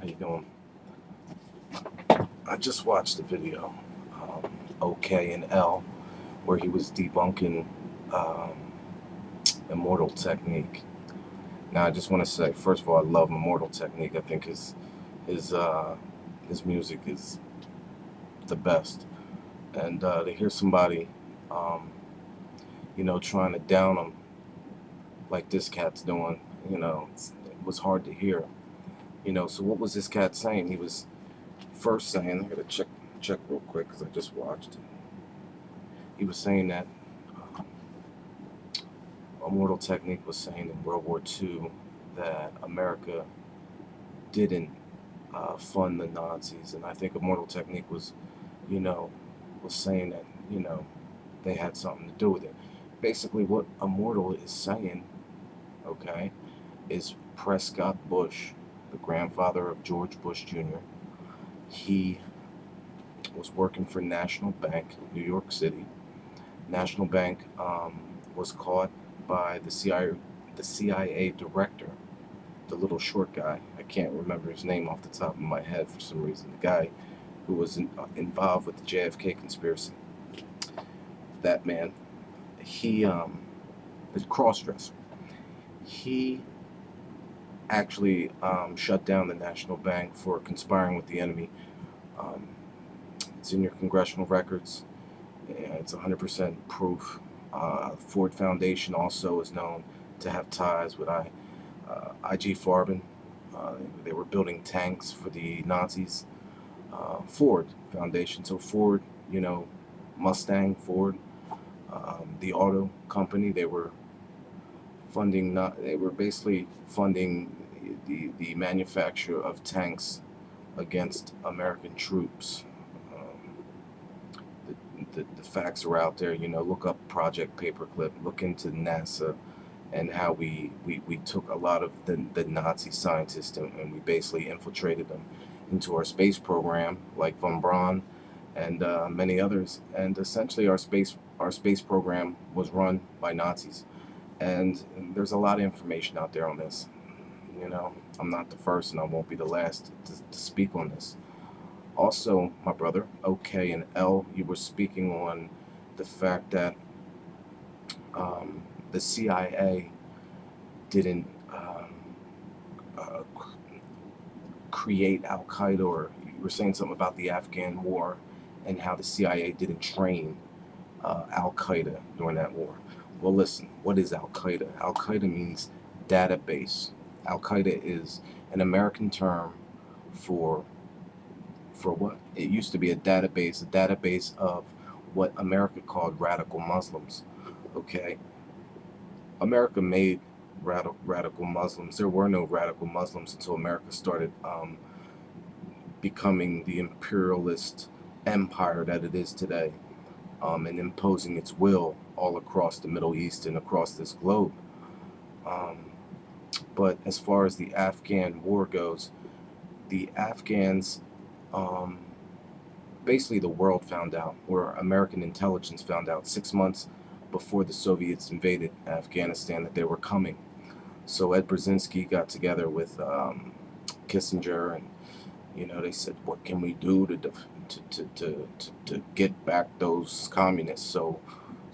How you doing? I just watched the video, OK&L, where he was debunking um, Immortal Technique. Now, I just want to say, first of all, I love Immortal Technique. I think his his music is the best. And to hear somebody, um, trying to down him like this cat's doing, it was hard to hear. So what was this cat saying? He was first saying, I gotta check real quick because I just watched it. He was saying that um, Immortal Technique was saying in World War II that America didn't fund the Nazis, and I think Immortal Technique you know, was saying that they had something to do with it. Basically, what Immortal is saying, okay, is Prescott Bush, the grandfather of George Bush Jr. He was working for National Bank, New York City. National Bank was caught by the CIA director, the little short guy. I can't remember his name off the top of my head for some reason. The guy who was involved with the JFK conspiracy. That man, he is a cross-dresser. He actually shut down the National Bank for conspiring with the enemy. Um, it's in your congressional records. Yeah, it's 100% proof. Ford Foundation also is known to have ties with IG Farben. They were building tanks for the Nazis. Ford Foundation. So Ford, Mustang, Ford, the auto company, they were funding. Not they were basically funding the manufacture of tanks against American troops. Um, the facts are out there. Look up Project Paperclip. Look into NASA and how we took a lot of the Nazi scientists and we basically infiltrated them into our space program, like von Braun and many others. And essentially, our space program was run by Nazis. And there's a lot of information out there on this. I'm not the first, and I won't be the last to speak on this. Also, my brother, OK and L, you were speaking on the fact that the CIA didn't uh, create Al Qaeda, or you were saying something about the Afghan war and how the CIA didn't train Al Qaeda during that war. Well, listen, what is Al Qaeda? Al Qaeda means database. Al Qaeda is an American term for what? It used to be a database of what America called radical Muslims. Okay, America made radical Muslims. There were no radical Muslims until America started becoming the imperialist empire that it is today, and imposing its will all across the Middle East and across this globe. Um, but as far as the Afghan war goes, the Afghans, um, basically the world found out, or American intelligence found out 6 months before the Soviets invaded Afghanistan that they were coming. So Ed Brzezinski got together with Kissinger, and they said, "What can we do to get back those communists?" So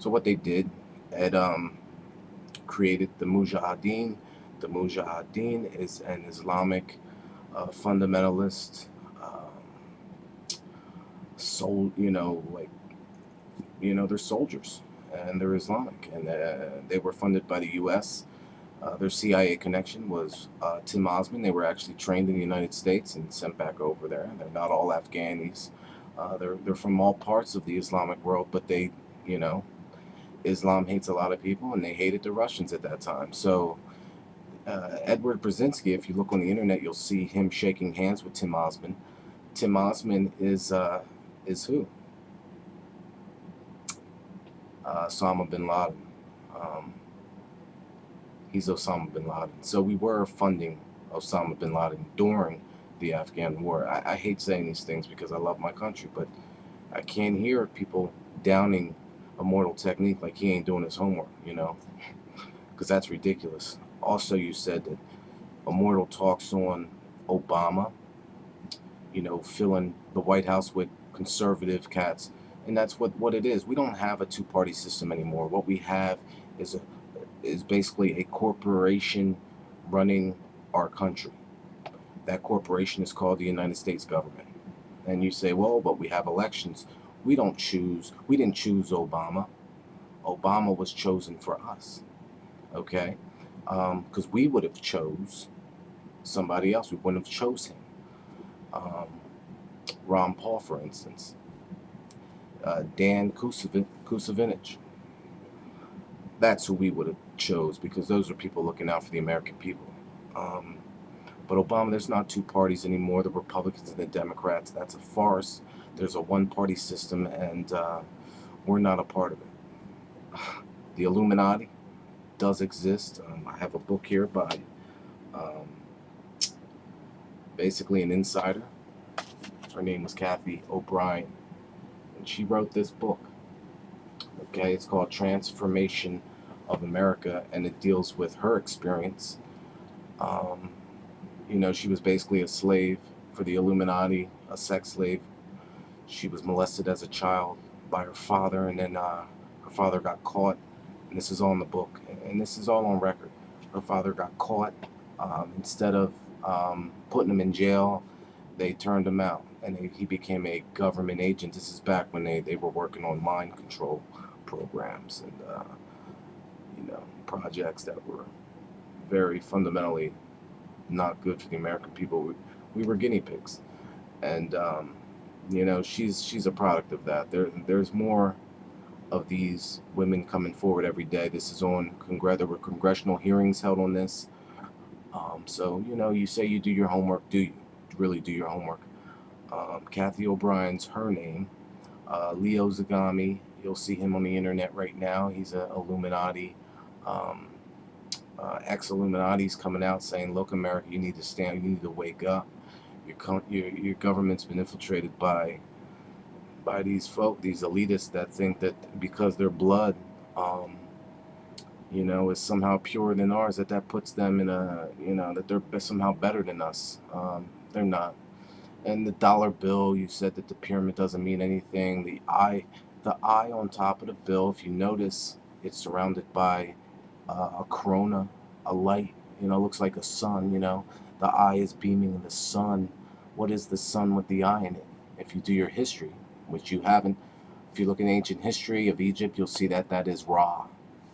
what they did, Ed created the Mujahideen. The Mujahideen is an Islamic fundamentalist soul. They're soldiers and they're Islamic, and they were funded by the U.S. Their CIA connection was Tim Osman. They were actually trained in the United States and sent back over there. They're not all Afghanis. They're from all parts of the Islamic world, but you know, Islam hates a lot of people, and they hated the Russians at that time. So Edward Brzezinski, if you look on the internet, you'll see him shaking hands with Tim Osman. Tim Osman is who? Osama bin Laden. Um, he's Osama bin Laden. So we were funding Osama bin Laden during the Afghan war. I hate saying these things because I love my country, but I can't hear people downing Immortal Technique like he ain't doing his homework, because that's ridiculous. Also, you said that Immortal talks on Obama. you know, filling the White House with conservative cats. And that's what it is. We don't have a two-party system anymore. What we have is basically a corporation running our country. That corporation is called the United States government. And you say, well, but we have elections. We don't choose. We didn't choose Obama. Obama was chosen for us. Okay, because we would have chose somebody else. We wouldn't have chose him. Um, Ron Paul, for instance, Dan Kucinich. That's who we would have chose, because those are people looking out for the American people. Um, but Obama, there's not two parties anymore. The Republicans and the Democrats. That's a farce. There's a one-party system, and we're not a part of it. The Illuminati does exist. I have a book here by um, basically an insider. Her name was Kathy O'Brien, and she wrote this book. Okay, it's called Transformation of America, and it deals with her experience. Um, you know, she was basically a slave for the Illuminati, a sex slave. She was molested as a child by her father, and then her father got caught. And this is all in the book, and this is all on record. Her father got caught. Instead of putting him in jail, they turned him out, and he became a government agent. This is back when they were working on mind control programs and you know, projects that were very fundamentally not good for the American people. We were guinea pigs, and you know, she's a product of that. There's more of these women coming forward every day. This is on there were congressional hearings held on this. So you know, you say you do your homework. Do you really do your homework? Kathy O'Brien's her name. Leo Zagami, you'll see him on the internet right now. He's an Illuminati, um, ex-Illuminati's coming out saying, "Look, America, you need to stand. You need to wake up. Your government's been infiltrated by these folk, these elitists that think that because their blood, you know, is somehow purer than ours, that puts them in a, you know, that they're somehow better than us. They're not. And the dollar bill, you said that the pyramid doesn't mean anything. The eye on top of the bill, if you notice, it's surrounded by a corona, a light. You know, looks like a sun. You know, the eye is beaming the sun. What is the sun with the eye in it? If you do your history, which you haven't, if you look in ancient history of Egypt, you'll see that that is Ra.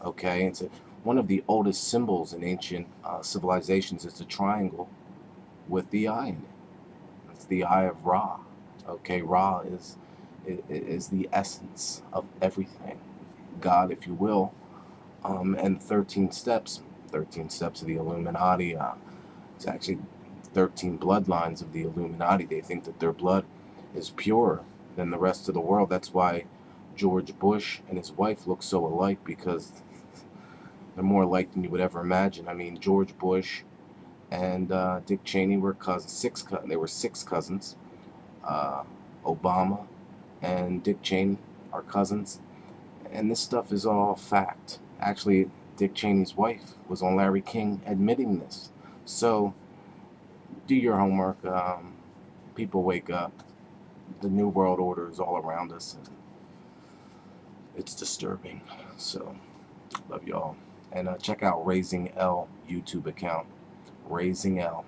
Okay, it's one of the oldest symbols in ancient civilizations is the triangle with the eye in it. It's the eye of Ra. Okay, Ra is the essence of everything, God, if you will. And 13 steps of the Illuminati. It's actually 13 bloodlines of the Illuminati. They think that their blood is purer than the rest of the world. That's why George Bush and his wife look so alike, because they're more alike than you would ever imagine. I mean, George Bush and Dick Cheney were cousins. They were six cousins. Uh, Obama and Dick Cheney are cousins, and this stuff is all fact. Actually, Dick Cheney's wife was on Larry King admitting this. So, do your homework. People wake up. The New World Order is all around us, and it's disturbing. So, love y'all. And check out Raising L YouTube account. Raising L.